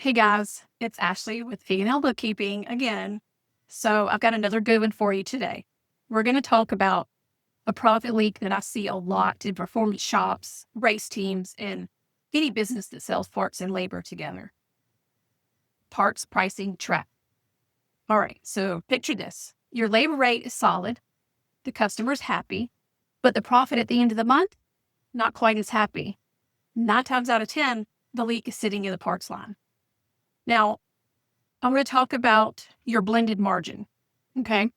Hey guys, it's Ashley with P&L Bookkeeping again. So I've got another good one for you today. We're going to talk about a profit leak that I see a lot in performance shops, race teams, and any business that sells parts and labor together. Parts pricing trap. All right, so picture this. Your labor rate is solid, the customer's happy, but the profit at the end of the month, not quite as happy. 9 times out of 10, the leak is sitting in the parts line. Now, I'm going to talk about your blended margin. Okay.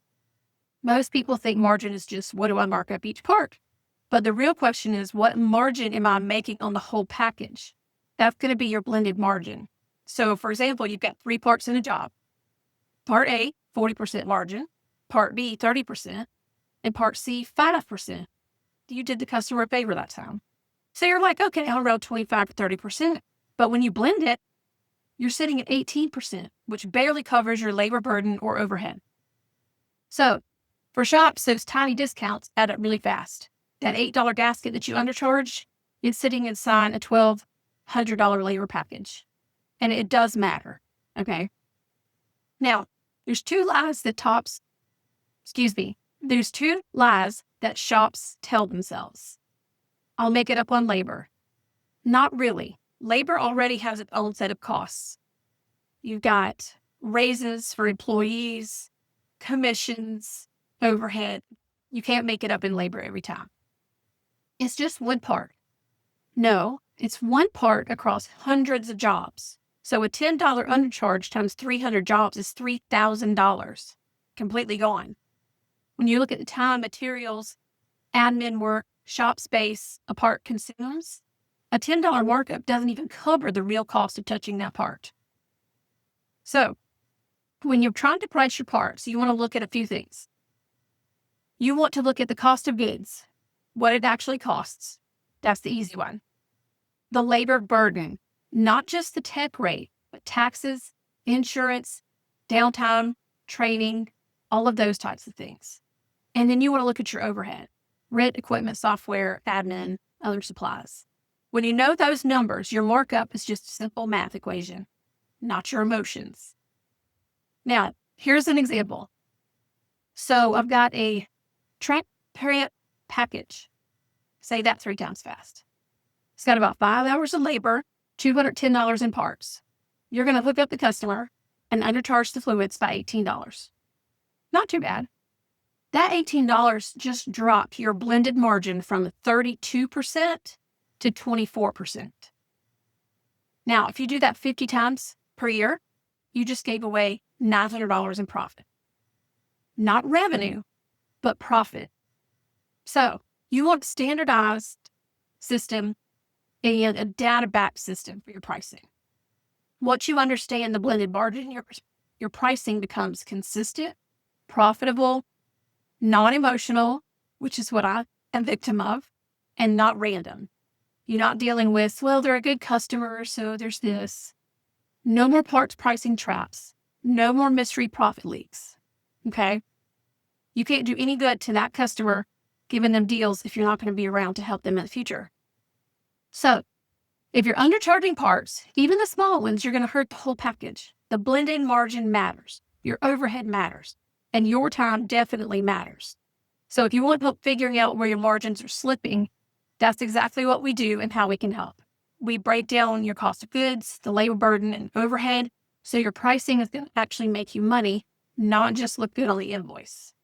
Most people think margin is just what do I mark up each part? But the real question is, what margin am I making on the whole package? That's going to be your blended margin. So, for example, you've got 3 parts in a job. Part A, 40% margin. Part B, 30%. And part C, 5%. You did the customer a favor that time. So you're like, okay, I'll roll 25 to 30%. But when you blend it, you're sitting at 18%, which barely covers your labor burden or overhead. So for shops, those tiny discounts add up really fast. That $8 gasket that you undercharge is sitting inside a $1,200 labor package. And it does matter. Okay. Now, there's two lies that shops tell themselves. I'll make it up on labor. Not really. Labor already has its own set of costs. You've got raises for employees, commissions, overhead. You can't make it up in labor every time. It's just one part. No, it's one part across hundreds of jobs. So a $10 undercharge times 300 jobs is $3,000, completely gone. When you look at the time, materials, admin work, shop space a part consumes, a $10 markup doesn't even cover the real cost of touching that part. So when you're trying to price your parts, you want to look at a few things. You want to look at the cost of goods, what it actually costs. That's the easy one. The labor burden, not just the tech rate, but taxes, insurance, downtime, training, all of those types of things. And then you want to look at your overhead, rent, equipment, software, admin, other supplies. When you know those numbers, your markup is just a simple math equation, not your emotions. Now, here's an example. So I've got a transparent package. Say that 3 times fast. It's got about 5 hours of labor, $210 in parts. You're going to hook up the customer and undercharge the fluids by $18. Not too bad. That $18 just dropped your blended margin from 32% to 24%. Now, if you do that 50 times per year, you just gave away $900 in profit. Not revenue, but profit. So you want a standardized system and a data-backed system for your pricing. Once you understand the blended margin, your pricing becomes consistent, profitable, non-emotional, which is what I am victim of, and not random. You're not dealing with, well, they're a good customer, so there's this. No more parts pricing traps. No more mystery profit leaks. Okay? You can't do any good to that customer giving them deals if you're not going to be around to help them in the future. So, if you're undercharging parts, even the small ones, you're going to hurt the whole package. The blended margin matters. Your overhead matters. And your time definitely matters. So if you want help figuring out where your margins are slipping, that's exactly what we do and how we can help. We break down your cost of goods, the labor burden, and overhead, so your pricing is going to actually make you money, not just look good on the invoice.